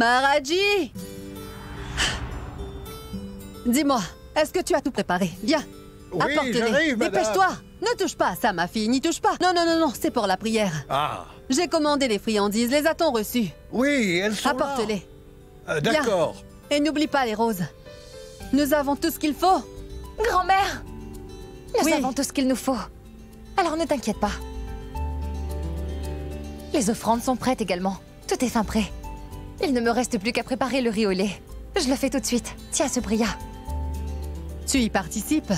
Maharaji! Dis-moi, est-ce que tu as tout préparé? Viens, Oui, apporte-les. j'arrive, madame. Dépêche-toi! Ne touche pas à ça, ma fille, n'y touche pas. Non, non, non, non, c'est pour la prière. Ah, J'ai commandé les friandises, les a-t-on reçues? oui, elles sont là. Apporte-les. D'accord. Et n'oublie pas les roses. Nous avons tout ce qu'il faut. Grand-mère! Nous Oui. avons tout ce qu'il nous faut. Alors ne t'inquiète pas. Les offrandes sont prêtes également. Tout est fin prêt. Il ne me reste plus qu'à préparer le riz au lait. Je le fais tout de suite. Tiens, ce Bria. Tu y participes.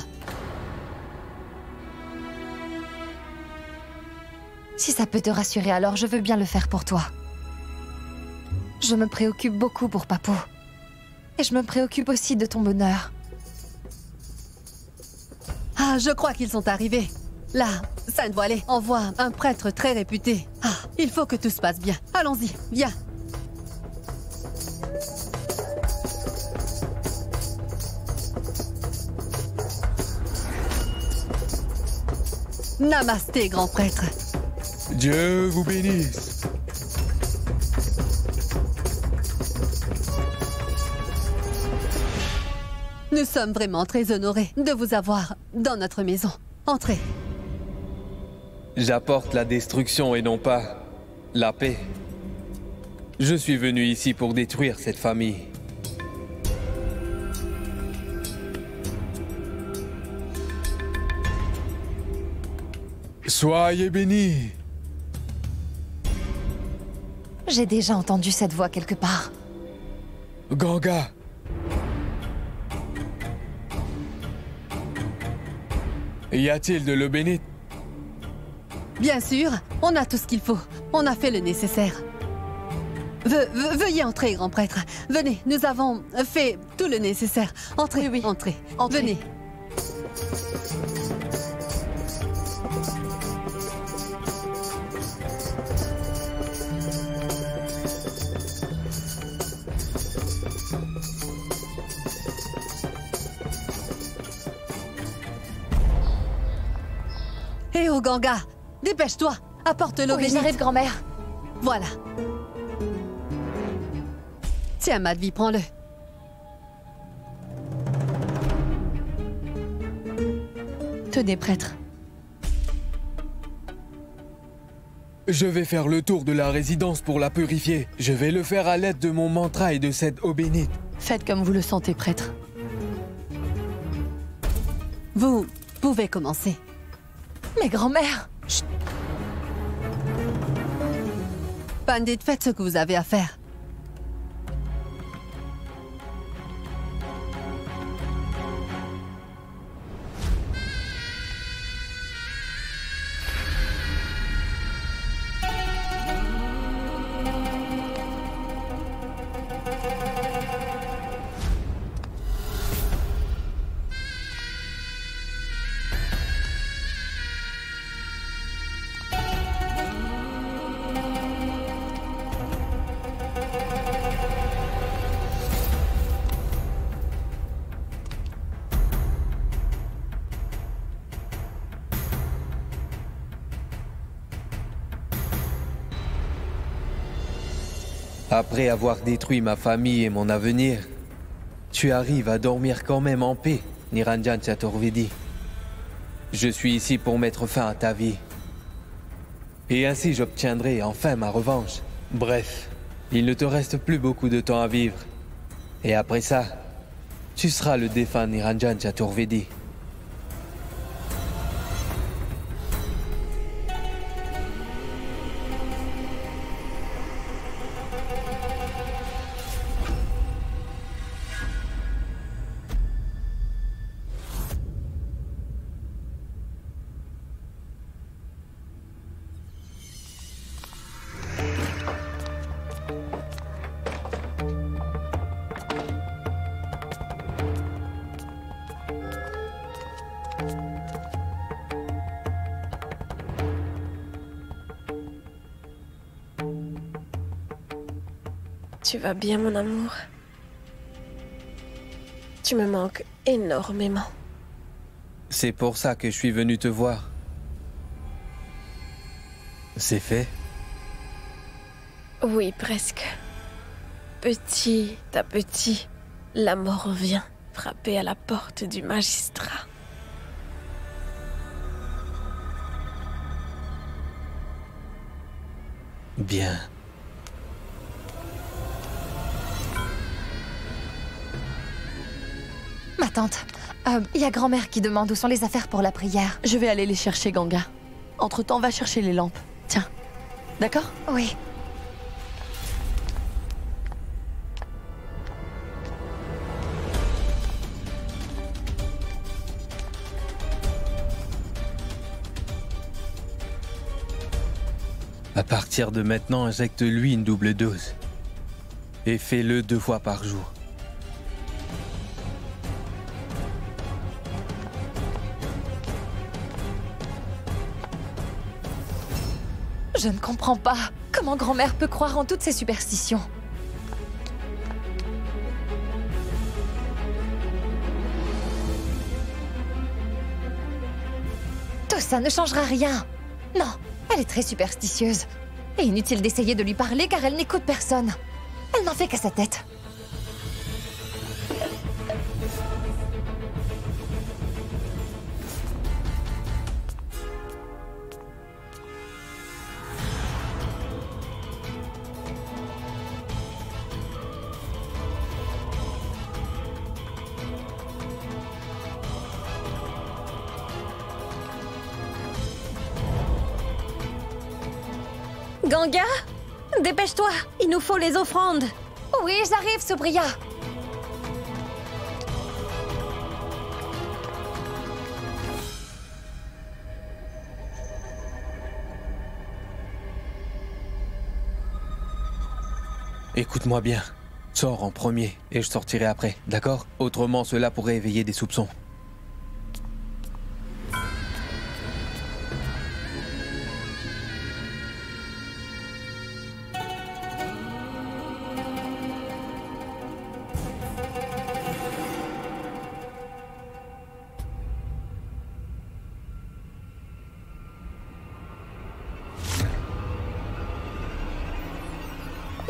Si ça peut te rassurer, alors je veux bien le faire pour toi. Je me préoccupe beaucoup pour Papo. Et je me préoccupe aussi de ton bonheur. Ah, je crois qu'ils sont arrivés. Là, Sainte Voilée envoie un prêtre très réputé. Ah, il faut que tout se passe bien. Allons-y, viens. Namasté, grand prêtre. Dieu vous bénisse. Nous sommes vraiment très honorés de vous avoir dans notre maison. Entrez. J'apporte la destruction et non pas la paix. Je suis venu ici pour détruire cette famille. Soyez bénis. J'ai déjà entendu cette voix quelque part. Ganga. Y a-t-il de l'eau bénite? Bien sûr, on a tout ce qu'il faut. On a fait le nécessaire. Veuillez entrer, grand prêtre. Venez, nous avons fait tout le nécessaire. Entrez, Oui, oui. entrez. Entrez. Venez. Hé, oh Ganga, dépêche-toi. Apporte l'eau Oui, bénite. j'arrive, grand-mère. Voilà. Tiens, Madhvi, prends-le. Tenez, prêtre. Je vais faire le tour de la résidence pour la purifier. Je vais le faire à l'aide de mon mantra et de cette eau bénite. Faites comme vous le sentez, prêtre. Vous pouvez commencer. Mais grand-mère! Pandit, faites ce que vous avez à faire. Après avoir détruit ma famille et mon avenir, tu arrives à dormir quand même en paix, Niranjan Chaturvedi. Je suis ici pour mettre fin à ta vie. Et ainsi j'obtiendrai enfin ma revanche. Bref, il ne te reste plus beaucoup de temps à vivre. Et après ça, tu seras le défunt Niranjan Chaturvedi. Tu vas bien, mon amour? Tu me manques énormément. C'est pour ça que je suis venu te voir. C'est fait? Oui, presque. petit, à petit, la mort vient frapper à la porte du magistrat. Bien. Ma tante, il y a grand-mère qui demande où sont les affaires pour la prière. Je vais aller les chercher, Ganga. Entre-temps, va chercher les lampes. Tiens. D'accord? Oui. À partir de maintenant, injecte-lui une double dose. Et fais-le 2 fois par jour. Je ne comprends pas. Comment grand-mère peut croire en toutes ces superstitions? Tout ça ne changera rien. Non, elle est très superstitieuse. Et inutile d'essayer de lui parler car elle n'écoute personne. Elle n'en fait qu'à sa tête. Ganga, dépêche-toi, il nous faut les offrandes. Oui, j'arrive, Subria. Écoute-moi bien. Sors en premier et je sortirai après, d'accord? Autrement, cela pourrait éveiller des soupçons.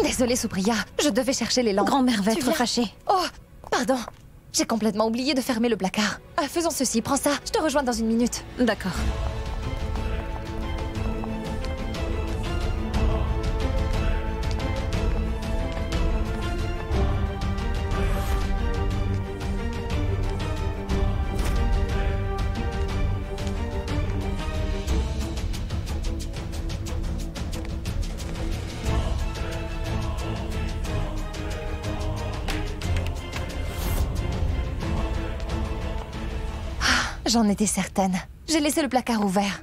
Désolée, Subria, je devais chercher les lampes. Grand-mère va Tu être viens? fâchée. Oh, pardon. J'ai complètement oublié de fermer le placard. Faisons ceci, prends ça, je te rejoins dans une minute. D'accord. J'en étais certaine. J'ai laissé le placard ouvert.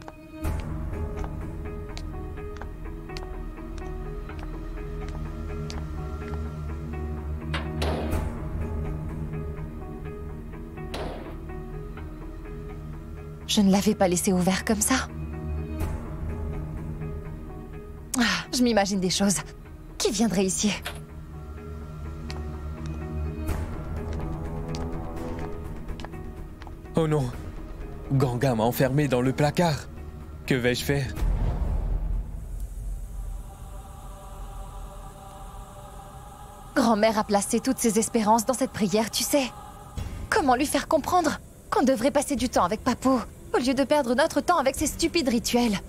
Je ne l'avais pas laissé ouvert comme ça. Je m'imagine des choses. Qui viendrait ici? Oh non! Ganga m'a enfermé dans le placard. Que vais-je faire? Grand-mère a placé toutes ses espérances dans cette prière, tu sais. Comment lui faire comprendre qu'on devrait passer du temps avec Papou, au lieu de perdre notre temps avec ces stupides rituels?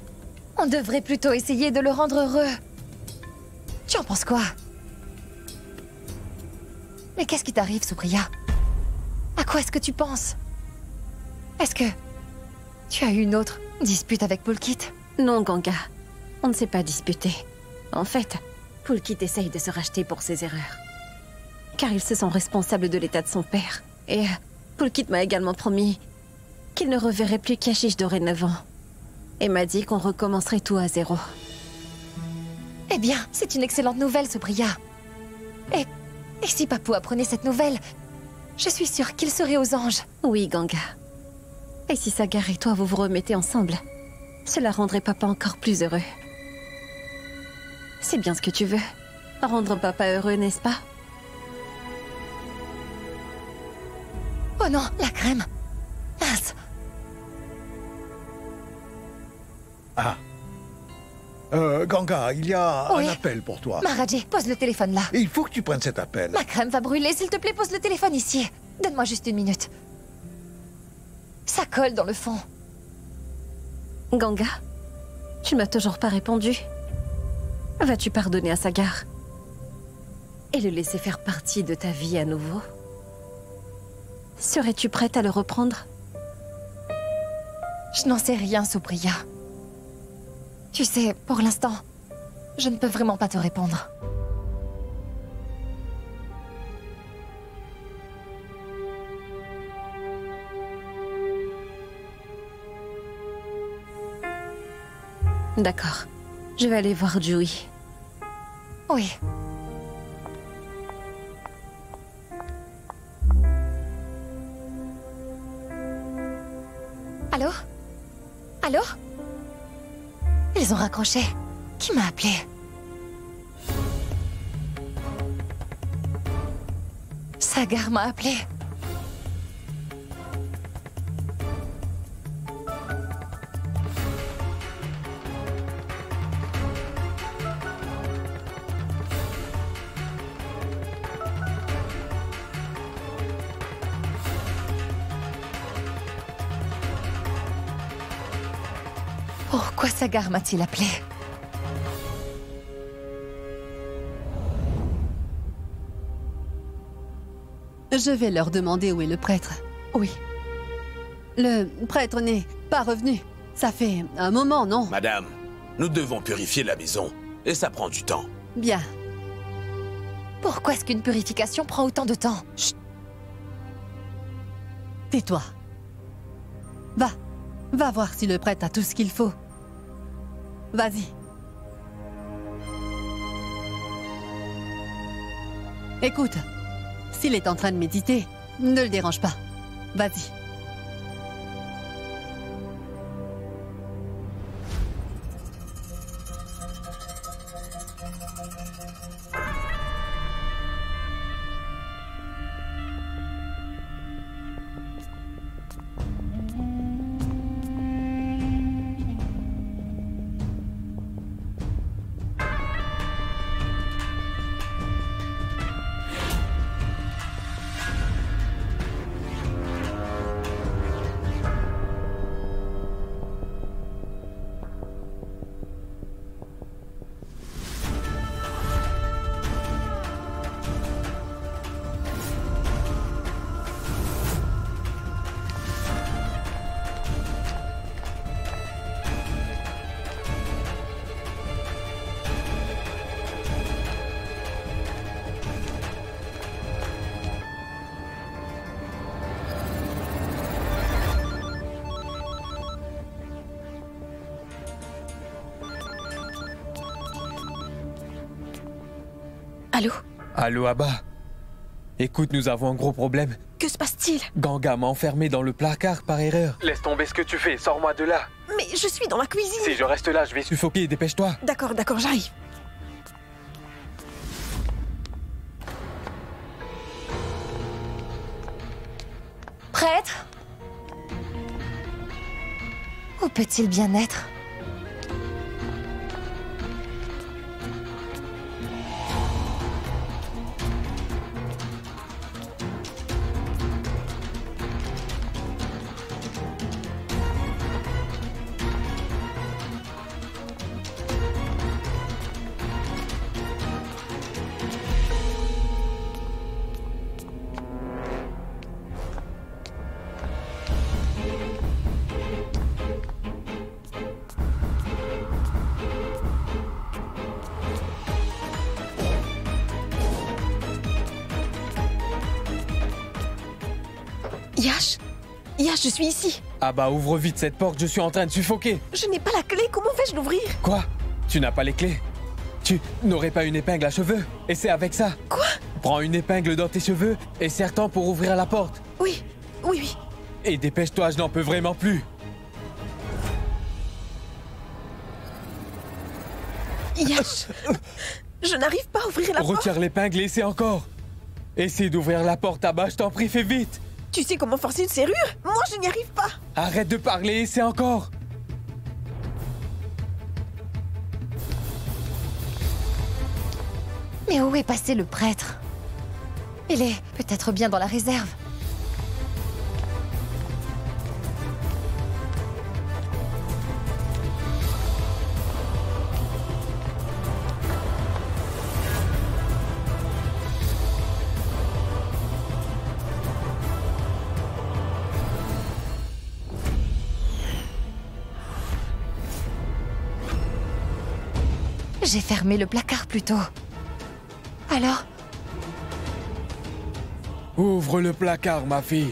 On devrait plutôt essayer de le rendre heureux. Tu en penses quoi? Mais qu'est-ce qui t'arrive, Subria? À quoi est-ce que tu penses? Est-ce que tu as eu une autre dispute avec Pulkit? Non, Ganga. On ne s'est pas disputé. En fait, Pulkit essaye de se racheter pour ses erreurs. Car il se sent responsable de l'état de son père. Et Pulkit m'a également promis qu'il ne reverrait plus Kashish dorénavant. Et m'a dit qu'on recommencerait tout à zéro. Eh bien, c'est une excellente nouvelle, Subria. Et si Papou apprenait cette nouvelle, je suis sûre qu'il serait aux anges. Oui, Ganga. Et si Sagar et toi vous vous remettez ensemble, cela rendrait papa encore plus heureux. C'est bien ce que tu veux. Rendre papa heureux, n'est-ce pas? Oh non, la crème. Mince. Ah. Ganga, il y a Oui. un appel pour toi. Maharaji, pose le téléphone là. Et il faut que tu prennes cet appel. Ma crème va brûler, s'il te plaît, pose le téléphone ici. Donne-moi juste 1 minute. Ça colle dans le fond. Ganga, tu m'as toujours pas répondu. Vas-tu pardonner à Sagar et le laisser faire partie de ta vie à nouveau? Serais-tu prête à le reprendre? Je n'en sais rien, Supriya. Tu sais, pour l'instant, je ne peux vraiment pas te répondre. D'accord. Je vais aller voir Joey. Oui. Allô? Allô? Ils ont raccroché. Qui m'a appelé? Sagar m'a appelé. Pourquoi Sagar m'a-t-il appelé? Je vais leur demander où est le prêtre. Oui. Le prêtre n'est pas revenu. Ça fait un moment, non? Madame, nous devons purifier la maison, et ça prend du temps. Bien. Pourquoi est-ce qu'une purification prend autant de temps? Chut. Tais-toi. Va voir si le prêtre a tout ce qu'il faut. Vas-y. Écoute, s'il est en train de méditer, ne le dérange pas. Vas-y. Allô? Allô, Abba. Écoute, nous avons un gros problème. Que se passe-t-il? Ganga m'a enfermé dans le placard par erreur. Laisse tomber ce que tu fais, sors-moi de là. Mais je suis dans la cuisine. Si je reste là, je vais suffoquer, dépêche-toi. D'accord, j'arrive. Prêtre? Où peut-il bien être? Yash, je suis ici. Abba, ouvre vite cette porte, je suis en train de suffoquer. Je n'ai pas la clé, comment vais-je l'ouvrir? Quoi? Tu n'as pas les clés? Tu n'aurais pas une épingle à cheveux? Et c'est avec ça. Quoi? Prends une épingle dans tes cheveux et serre-t'en pour ouvrir la porte. Oui. Et dépêche-toi, je n'en peux vraiment plus. Yash, je n'arrive pas à ouvrir la porte. Retire l'épingle et essaie encore. Essaie d'ouvrir la porte, Abba, je t'en prie, fais vite. Tu sais comment forcer une serrure? Moi, je n'y arrive pas. Arrête de parler, essaie encore. Mais où est passé le prêtre? Il est peut-être bien dans la réserve. J'ai fermé le placard plus tôt. Alors? Ouvre le placard, ma fille.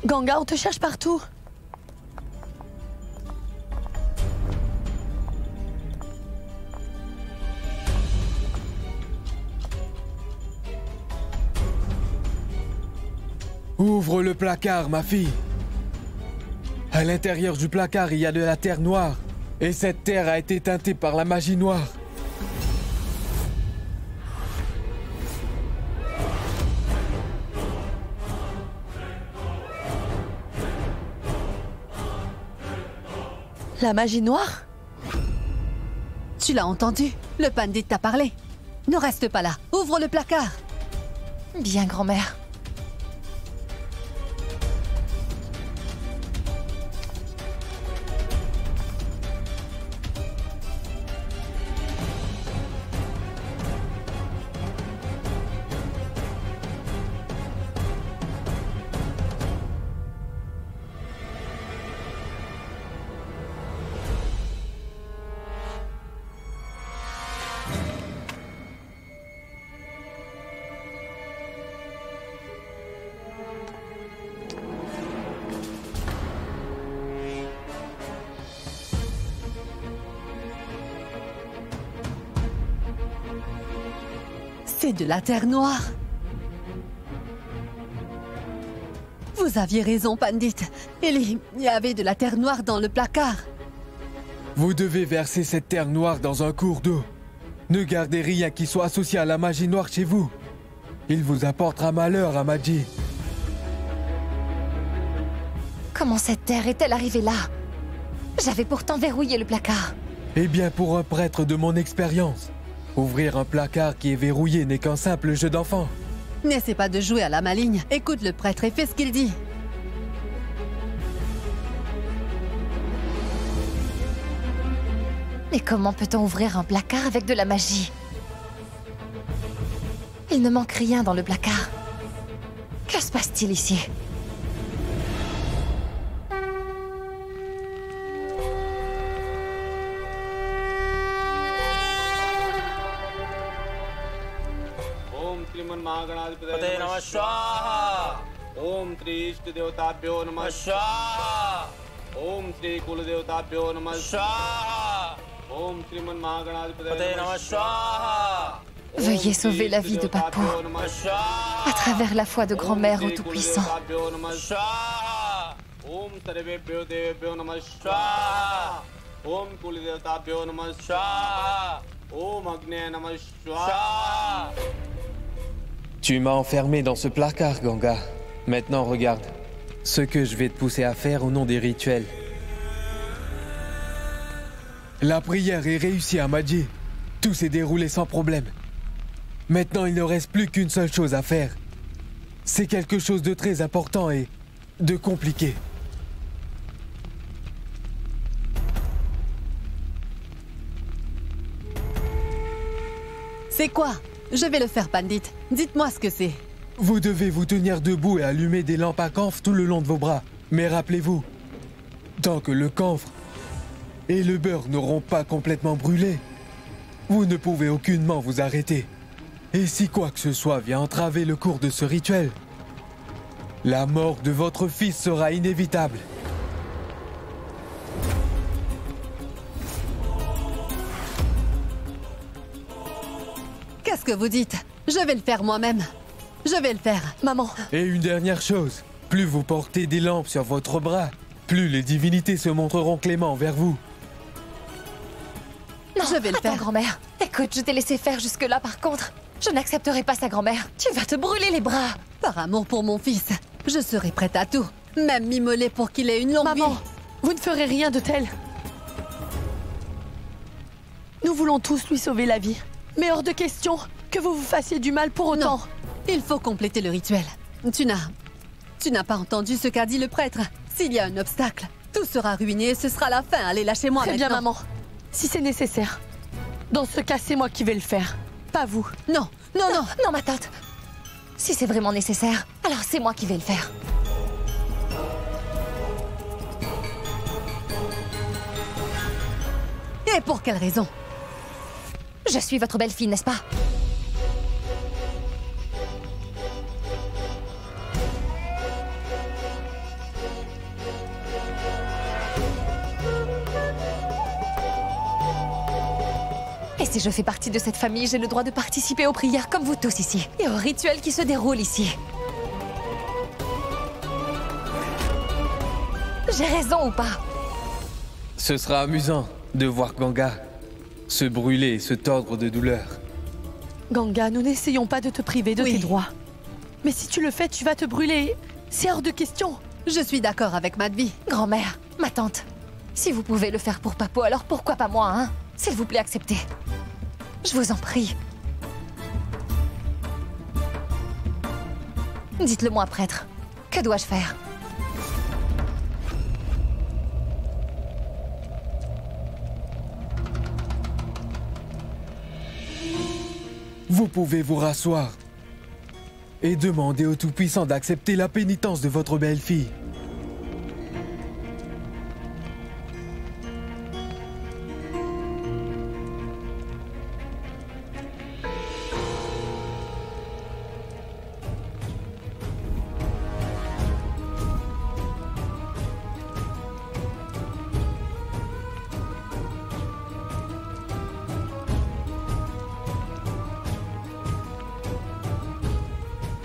Ganga, on te cherche partout. Ouvre le placard, ma fille. À l'intérieur du placard, il y a de la terre noire. Et cette terre a été teintée par la magie noire. La magie noire? Tu l'as entendu? Le pandit t'a parlé. Ne reste pas là. Ouvre le placard. Bien, grand-mère. C'est de la terre noire. Vous aviez raison, Pandit. Il y avait de la terre noire dans le placard. Vous devez verser cette terre noire dans un cours d'eau. Ne gardez rien qui soit associé à la magie noire chez vous. Il vous apportera malheur, Amadji. Comment cette terre est-elle arrivée là? J'avais pourtant verrouillé le placard. Eh bien, pour un prêtre de mon expérience, ouvrir un placard qui est verrouillé n'est qu'un simple jeu d'enfant. N'essaie pas de jouer à la maligne. Écoute le prêtre et fais ce qu'il dit. Mais comment peut-on ouvrir un placard avec de la magie? Il ne manque rien dans le placard. Que se passe-t-il ici? पते नमः स्वाहा ओम श्री इष्ट देवताभ्यो नमः स्वाहा ओम श्री कुल देवताभ्यो नमः स्वाहा ओम श्रीमन महागणाधिपते नमः स्वाहा. Veuillez sauver la vie de Papou à travers la foi de grand-mère au Tout-Puissant. ओम सर्वेभ्यो देवेभ्यो नमः स्वाहा ओम कुल देवताभ्यो नमः स्वाहा ओम अग्ने नमः स्वाहा. Tu m'as enfermé dans ce placard, Ganga. Maintenant, regarde. Ce que je vais te pousser à faire au nom des rituels. La prière est réussie, Amadji. Tout s'est déroulé sans problème. Maintenant, il ne reste plus qu'une seule chose à faire. C'est quelque chose de très important et de compliqué. C'est quoi? Je vais le faire, Pandit. Dites-moi ce que c'est. Vous devez vous tenir debout et allumer des lampes à camphre tout le long de vos bras. Mais rappelez-vous, tant que le camphre et le beurre n'auront pas complètement brûlé, vous ne pouvez aucunement vous arrêter. Et si quoi que ce soit vient entraver le cours de ce rituel, la mort de votre fils sera inévitable. Qu'est-ce que vous dites? Je vais le faire moi-même. Je vais le faire. Maman. Et une dernière chose, plus vous portez des lampes sur votre bras, plus les divinités se montreront cléments envers vous. Non, je vais le faire. Grand-mère. Écoute, je t'ai laissé faire jusque-là par contre. Je n'accepterai pas ça, grand-mère. Tu vas te brûler les bras. Par amour pour mon fils, Je serai prête à tout, même m'immoler pour qu'il ait une longue Maman, vie. vous ne ferez rien de tel. Nous voulons tous lui sauver la vie. Mais hors de question que vous vous fassiez du mal pour autant. Non, il faut compléter le rituel. Tu n'as pas entendu ce qu'a dit le prêtre. S'il y a un obstacle, tout sera ruiné et ce sera la fin. Allez, lâchez-moi Très maintenant. bien, maman. Si c'est nécessaire. Dans ce cas, c'est moi qui vais le faire. Pas vous. Non, non, non. Non, ma tante. Si c'est vraiment nécessaire, alors c'est moi qui vais le faire. Et pour quelle raison? Je suis votre belle-fille, n'est-ce pas? Et si je fais partie de cette famille, j'ai le droit de participer aux prières comme vous tous ici, et aux rituels qui se déroulent ici. J'ai raison ou pas? Ce sera amusant de voir Ganga se brûler et se tordre de douleur. Ganga, nous n'essayons pas de te priver de Oui. tes droits. Mais si tu le fais, tu vas te brûler. C'est hors de question. Je suis d'accord avec Madhvi. Grand-mère, ma tante, si vous pouvez le faire pour Papo, alors pourquoi pas moi, hein? S'il vous plaît, acceptez. Je vous en prie. Dites-le moi, prêtre. Que dois-je faire? Vous pouvez vous rasseoir et demander au Tout-Puissant d'accepter la pénitence de votre belle-fille.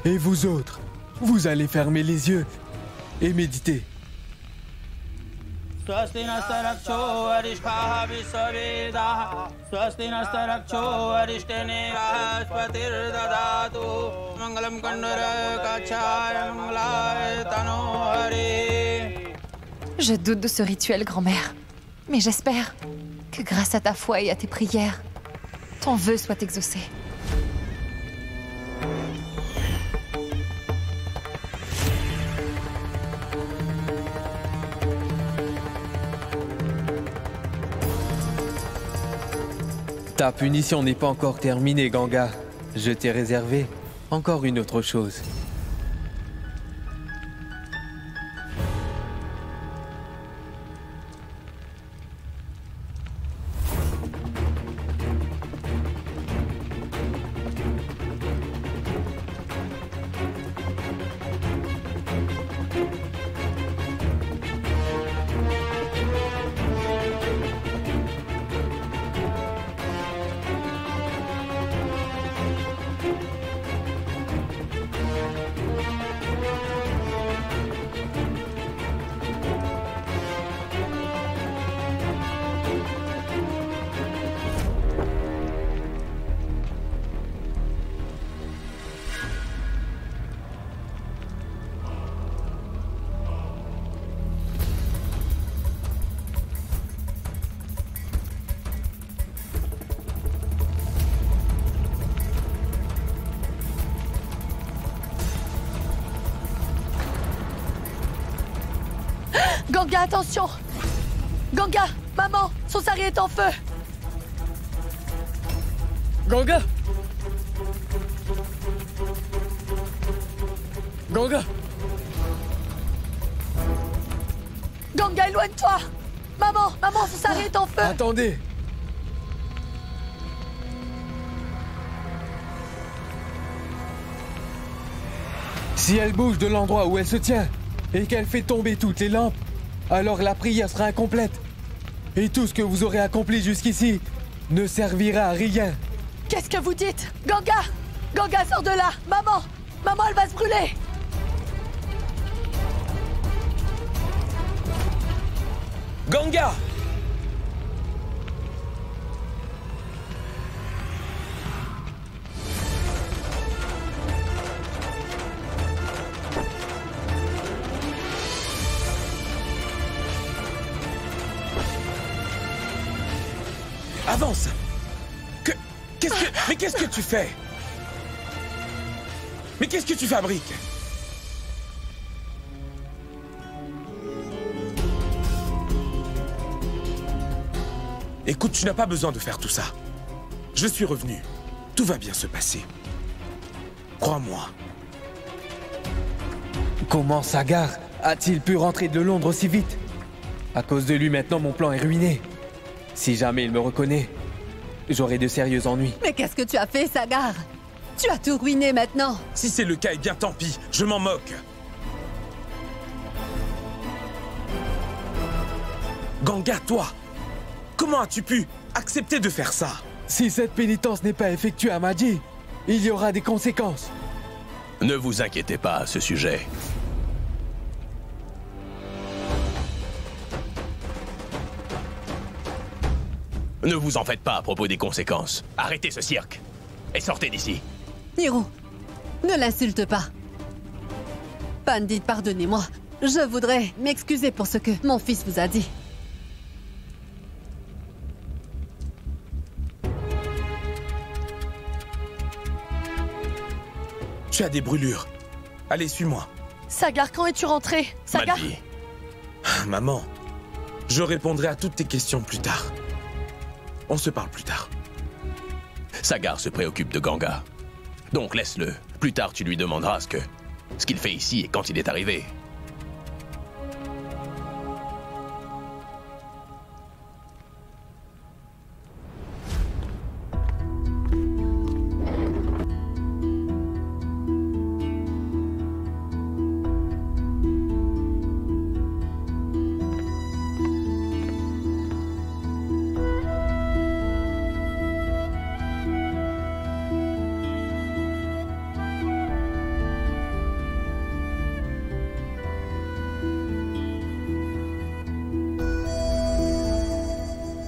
Et vous autres, vous allez fermer les yeux et méditer. स्वस्ति नस्तरक्षो अरिष्ठाः विश्ववेदाः स्वस्ति नस्तरक्षो अरिष्टनेरास्पतिर्ददातु मङ्गलं कण्डरकाक्षाय मङ्गलाय तनोहरि. Je doute de ce rituel, grand-mère. Mais j'espère que grâce à ta foi et à tes prières, ton vœu soit exaucé. Ta punition n'est pas encore terminée, Ganga. Je t'ai réservé encore une autre chose. Ganga, attention! Ganga, maman, son sari est en feu! Ganga! Ganga! Ganga, éloigne-toi! Maman, son sari est en feu! Attendez! Si elle bouge de l'endroit où elle se tient et qu'elle fait tomber toutes les lampes, alors la prière sera incomplète. Et tout ce que vous aurez accompli jusqu'ici ne servira à rien. Qu'est-ce que vous dites? Ganga! Ganga, sors de là! Maman, elle va se brûler! Ganga! Avance! Mais qu'est-ce que tu fais? Mais qu'est-ce que tu fabriques? Écoute, tu n'as pas besoin de faire tout ça. Je suis revenu. Tout va bien se passer. Crois-moi. Comment Sagar a-t-il pu rentrer de Londres aussi vite? À cause de lui, maintenant, mon plan est ruiné. Si jamais il me reconnaît, j'aurai de sérieux ennuis. Mais qu'est-ce que tu as fait, Sagar? Tu as tout ruiné maintenant. Si c'est le cas, eh bien tant pis. Je m'en moque. Ganga, toi, comment as-tu pu accepter de faire ça? Si cette pénitence n'est pas effectuée à Maji, il y aura des conséquences. Ne vous inquiétez pas à ce sujet. Ne vous en faites pas à propos des conséquences. Arrêtez ce cirque et sortez d'ici. Niro, ne l'insulte pas. Pandit, pardonnez-moi. Je voudrais m'excuser pour ce que mon fils vous a dit. Tu as des brûlures. Allez, suis-moi. Sagar, quand es-tu rentré? Sagar? Malvi. Maman, je répondrai à toutes tes questions plus tard. On se parle plus tard. Sagar se préoccupe de Ganga. Donc laisse-le. Plus tard, tu lui demanderas ce qu'il fait ici et quand il est arrivé.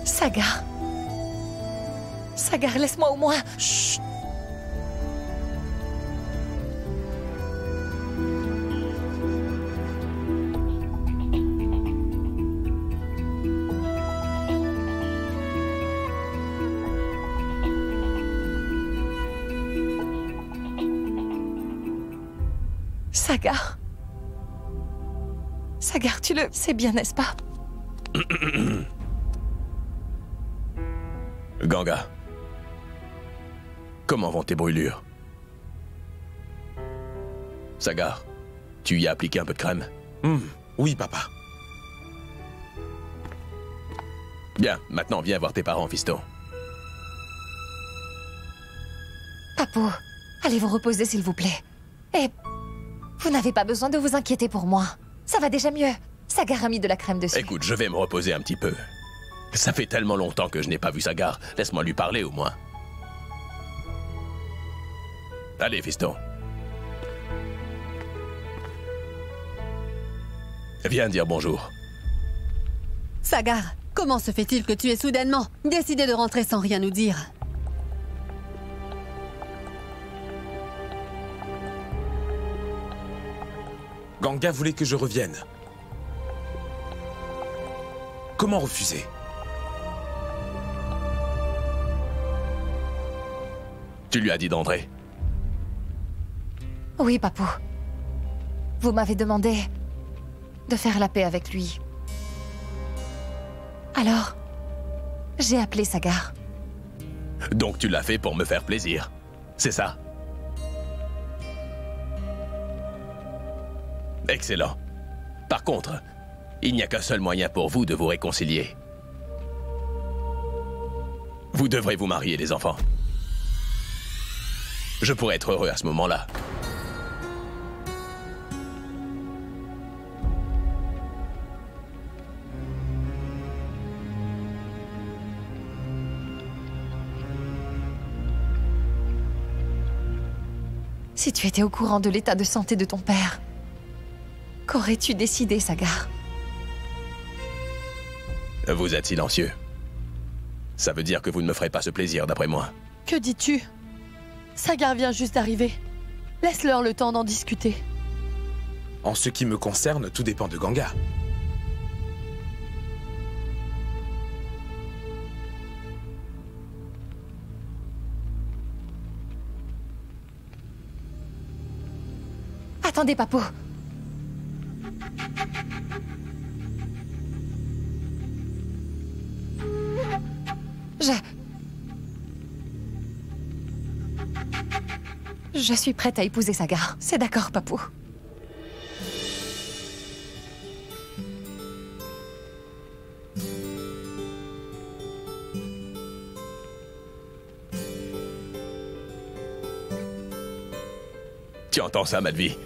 Sagar. Sagar, laisse-moi au moins. Chut. Sagar. Sagar, tu le sais bien, n'est-ce pas? Ganga. Comment vont tes brûlures? Sagar, tu y as appliqué un peu de crème? Oui, papa. Bien, maintenant viens voir tes parents, fiston. Papou, allez vous reposer s'il vous plaît. Et vous n'avez pas besoin de vous inquiéter pour moi. Ça va déjà mieux. Sagar a mis de la crème dessus. Écoute, je vais me reposer un petit peu. Ça fait tellement longtemps que je n'ai pas vu Sagar. Laisse-moi lui parler au moins. Allez, fiston. Viens dire bonjour. Sagar, comment se fait-il que tu aies soudainement décidé de rentrer sans rien nous dire? Ganga voulait que je revienne. Comment refuser? Tu lui as dit d'entrer? Oui, papou. Vous m'avez demandé de faire la paix avec lui. Alors, j'ai appelé Sagar. Donc tu l'as fait pour me faire plaisir. C'est ça? Excellent. Par contre, il n'y a qu'un seul moyen pour vous de vous réconcilier. Vous devrez vous marier, les enfants. Je pourrais être heureux à ce moment-là. Si tu étais au courant de l'état de santé de ton père, qu'aurais-tu décidé, Sagar? Vous êtes silencieux. Ça veut dire que vous ne me ferez pas ce plaisir, d'après moi. Que dis-tu? Sagar vient juste d'arriver. Laisse-leur le temps d'en discuter. En ce qui me concerne, tout dépend de Ganga. Attendez, Papou. Je suis prête à épouser Sagar. C'est d'accord, Papou. Tu entends ça, Malvi?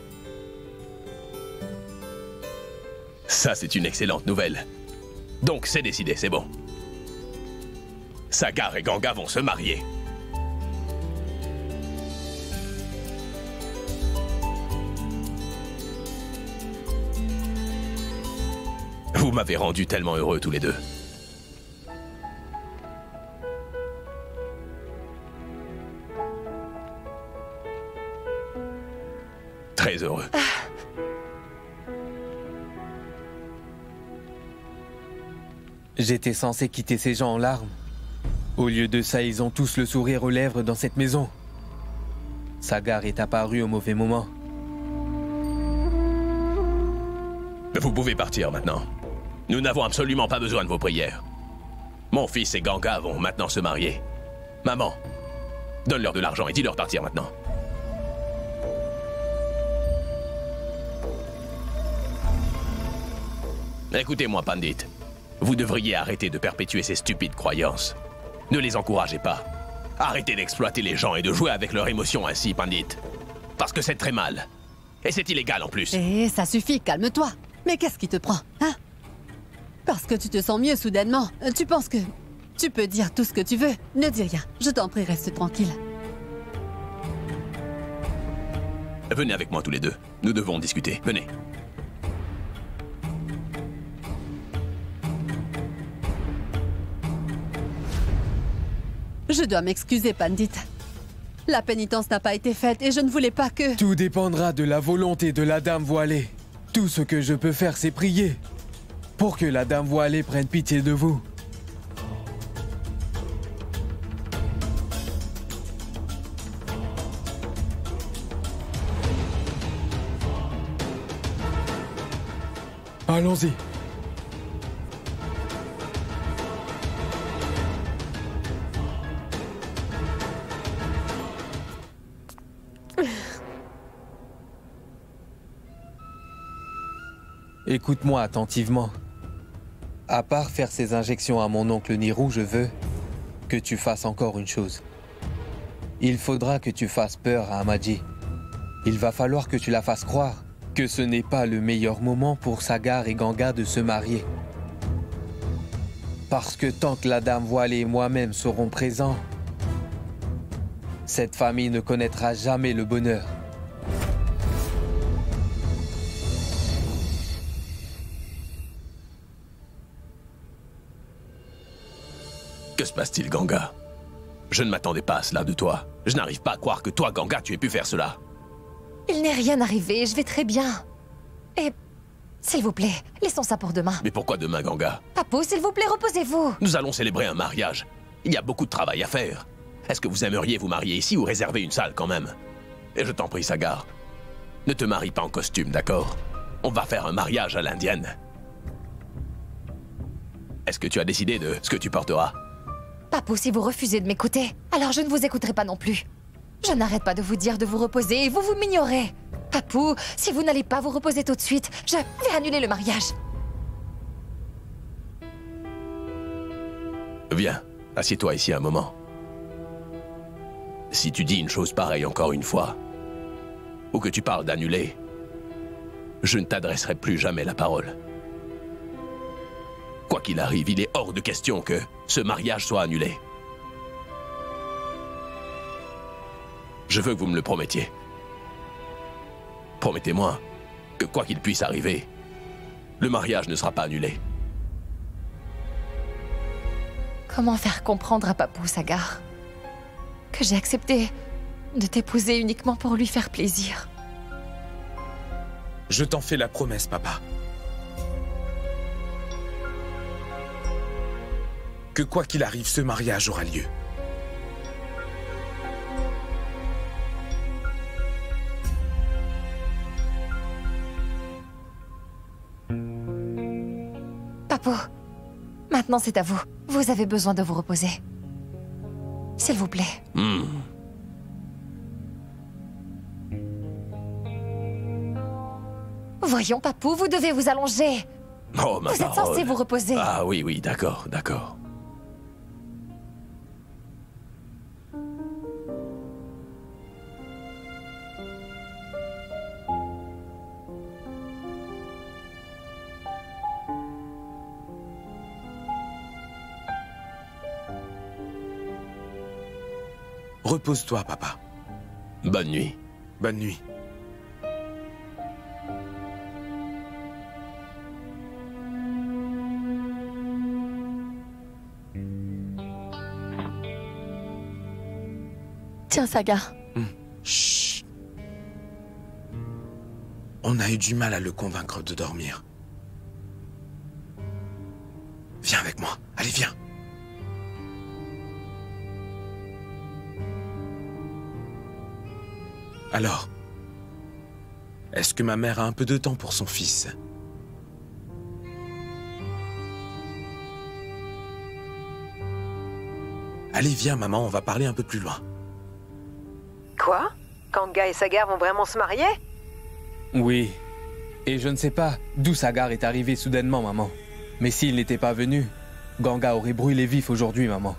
Ça, c'est une excellente nouvelle. Donc, c'est décidé, c'est bon. Sagar et Ganga vont se marier. Vous m'avez rendu tellement heureux tous les deux. Très heureux. J'étais censé quitter ces gens en larmes. Au lieu de ça, ils ont tous le sourire aux lèvres dans cette maison. Sagar est apparu au mauvais moment. Vous pouvez partir maintenant. Nous n'avons absolument pas besoin de vos prières. Mon fils et Ganga vont maintenant se marier. Maman, donne-leur de l'argent et dis-leur de partir maintenant. Écoutez-moi, Pandit. Vous devriez arrêter de perpétuer ces stupides croyances. Ne les encouragez pas. Arrêtez d'exploiter les gens et de jouer avec leurs émotions ainsi, Pandit. Parce que c'est très mal. Et c'est illégal en plus. Eh, ça suffit, calme-toi. Mais qu'est-ce qui te prend, hein? Parce que tu te sens mieux soudainement. Tu penses que tu peux dire tout ce que tu veux. Ne dis rien. Je t'en prie, reste tranquille. Venez avec moi tous les deux. Nous devons discuter. Venez. Je dois m'excuser, Pandit. La pénitence n'a pas été faite et je ne voulais pas que... Tout dépendra de la volonté de la Dame Voilée. Tout ce que je peux faire, c'est prier. Pour que la Dame Voilée prenne pitié de vous. Allons-y. Écoute-moi attentivement. À part faire ces injections à mon oncle Nirou, je veux que tu fasses encore une chose. Il faudra que tu fasses peur à Amadji. Il va falloir que tu la fasses croire que ce n'est pas le meilleur moment pour Sagar et Ganga de se marier. Parce que tant que la Dame Voilée et moi-même serons présents, cette famille ne connaîtra jamais le bonheur. Que se passe-t-il, Ganga? Je ne m'attendais pas à cela de toi. Je n'arrive pas à croire que toi, Ganga, tu aies pu faire cela. Il n'est rien arrivé, je vais très bien. Et... s'il vous plaît, laissons ça pour demain. Mais pourquoi demain, Ganga? Papou, s'il vous plaît, reposez-vous. Nous allons célébrer un mariage. Il y a beaucoup de travail à faire. Est-ce que vous aimeriez vous marier ici ou réserver une salle quand même? Et je t'en prie, Sagar, ne te marie pas en costume, d'accord? On va faire un mariage à l'indienne. Est-ce que tu as décidé de ce que tu porteras? Papou, si vous refusez de m'écouter, alors je ne vous écouterai pas non plus. Je n'arrête pas de vous dire de vous reposer et vous m'ignorez. Papou, si vous n'allez pas vous reposer tout de suite, je vais annuler le mariage. Viens, assieds-toi ici un moment. Si tu dis une chose pareille encore une fois, ou que tu parles d'annuler, je ne t'adresserai plus jamais la parole. Quoi qu'il arrive, il est hors de question que ce mariage soit annulé. Je veux que vous me le promettiez. Promettez-moi que quoi qu'il puisse arriver, le mariage ne sera pas annulé. Comment faire comprendre à Papou, Sagar, que j'ai accepté de t'épouser uniquement pour lui faire plaisir? Je t'en fais la promesse, papa. Que quoi qu'il arrive, ce mariage aura lieu. Papou, maintenant c'est à vous. Vous avez besoin de vous reposer. S'il vous plaît. Voyons, Papou, vous devez vous allonger. Oh, ma Vous êtes censé vous reposer. Ah oui, oui, d'accord, d'accord. Repose-toi, papa. Bonne nuit. Bonne nuit. Tiens, Saga. Chut. On a eu du mal à le convaincre de dormir. Viens avec moi. Allez, viens. Alors, est-ce que ma mère a un peu de temps pour son fils? Allez, viens, maman, on va parler un peu plus loin. Quoi? Kanga et Sagar vont vraiment se marier? Oui. Et je ne sais pas d'où Sagar est arrivé soudainement, maman. Mais s'il n'était pas venu, Ganga aurait brûlé vif aujourd'hui, maman.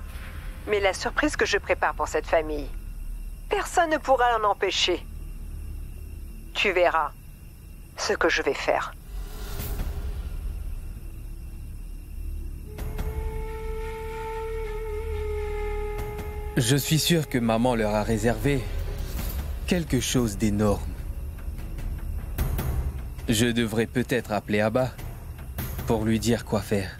Mais la surprise que je prépare pour cette famille, personne ne pourra l'en empêcher. Tu verras ce que je vais faire. Je suis sûr que maman leur a réservé quelque chose d'énorme. Je devrais peut-être appeler Abba pour lui dire quoi faire.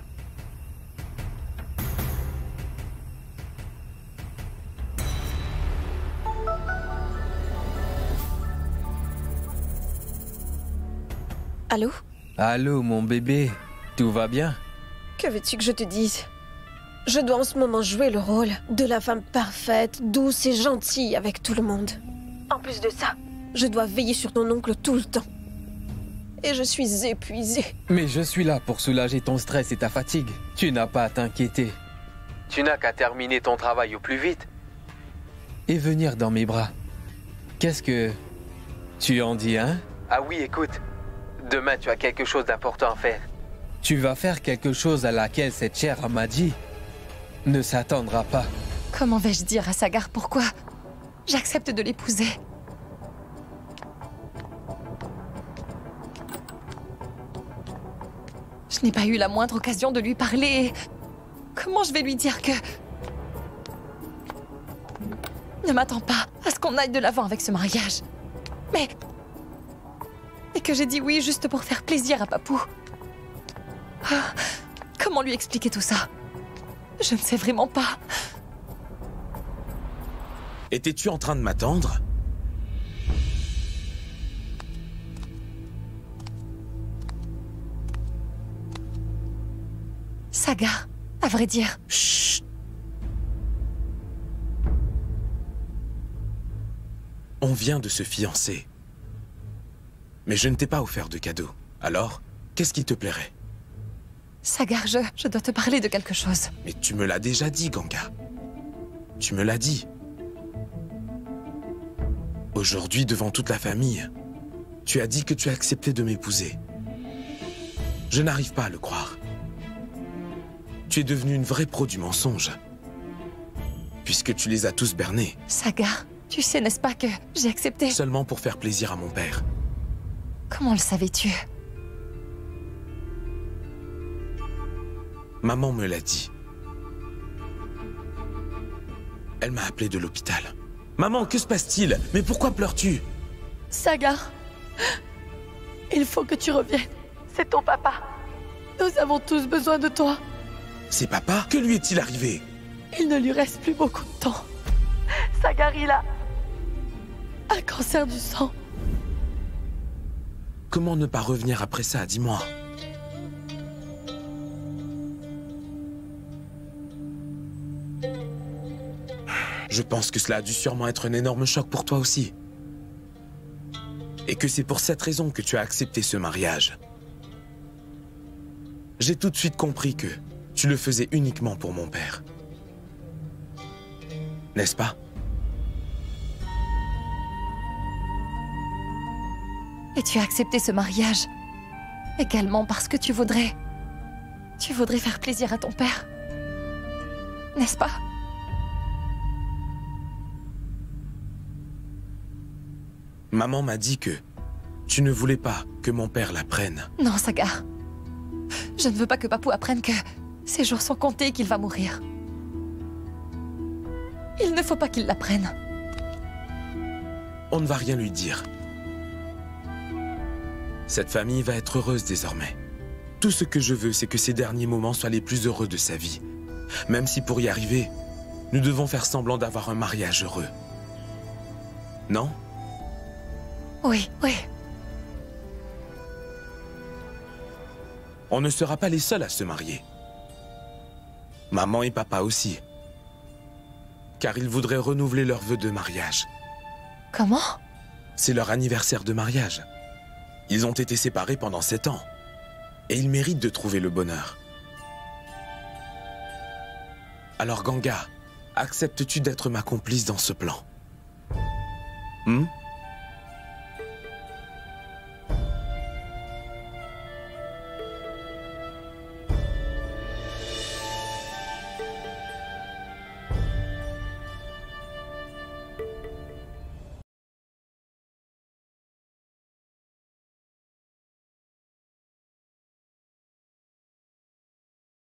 Allô? Allô, mon bébé, tout va bien? Que veux-tu que je te dise? Je dois en ce moment jouer le rôle de la femme parfaite, douce et gentille avec tout le monde. En plus de ça, je dois veiller sur ton oncle tout le temps. Et je suis épuisée. Mais je suis là pour soulager ton stress et ta fatigue. Tu n'as pas à t'inquiéter. Tu n'as qu'à terminer ton travail au plus vite et venir dans mes bras. Qu'est-ce que tu en dis, hein? Ah oui, écoute. Demain, tu as quelque chose d'important à faire. Tu vas faire quelque chose à laquelle cette chère Amadi ne s'attendra pas. Comment vais-je dire à Sagar pourquoi j'accepte de l'épouser? Je n'ai pas eu la moindre occasion de lui parler. Comment je vais lui dire que... Ne m'attends pas à ce qu'on aille de l'avant avec ce mariage. Mais... Et que j'ai dit oui juste pour faire plaisir à Papou. Ah, comment lui expliquer tout ça? Je ne sais vraiment pas. Étais-tu en train de m'attendre? Sagar, à vrai dire. Chut. On vient de se fiancer. Mais je ne t'ai pas offert de cadeau. Alors, qu'est-ce qui te plairait? Sagar, je dois te parler de quelque chose. Mais tu me l'as déjà dit, Ganga. Tu me l'as dit. Aujourd'hui, devant toute la famille, tu as dit que tu acceptais de m'épouser. Je n'arrive pas à le croire. Tu es devenue une vraie pro du mensonge. Puisque tu les as tous bernés. Sagar, tu sais, n'est-ce pas que j'ai accepté? Seulement pour faire plaisir à mon père. Comment le savais-tu? Maman me l'a dit. Elle m'a appelé de l'hôpital. Maman, que se passe-t-il? Mais pourquoi pleures-tu? Sagar, il faut que tu reviennes. C'est ton papa. Nous avons tous besoin de toi. C'est papa? Que lui est-il arrivé? Il ne lui reste plus beaucoup de temps. Sagar, il a un cancer du sang. Comment ne pas revenir après ça, dis-moi? Je pense que cela a dû sûrement être un énorme choc pour toi aussi. Et que c'est pour cette raison que tu as accepté ce mariage. J'ai tout de suite compris que tu le faisais uniquement pour mon père. N'est-ce pas? Et tu as accepté ce mariage également parce que tu voudrais faire plaisir à ton père. N'est-ce pas? Maman m'a dit que tu ne voulais pas que mon père l'apprenne. Non, Sagar. Je ne veux pas que Papou apprenne que ses jours sont comptés et qu'il va mourir. Il ne faut pas qu'il l'apprenne. On ne va rien lui dire. Cette famille va être heureuse désormais. Tout ce que je veux, c'est que ces derniers moments soient les plus heureux de sa vie. Même si pour y arriver, nous devons faire semblant d'avoir un mariage heureux. Non? Oui, oui. On ne sera pas les seuls à se marier. Maman et papa aussi. Car ils voudraient renouveler leurs vœux de mariage. Comment? C'est leur anniversaire de mariage. Ils ont été séparés pendant 7 ans. Et ils méritent de trouver le bonheur. Alors Ganga, acceptes-tu d'être ma complice dans ce plan?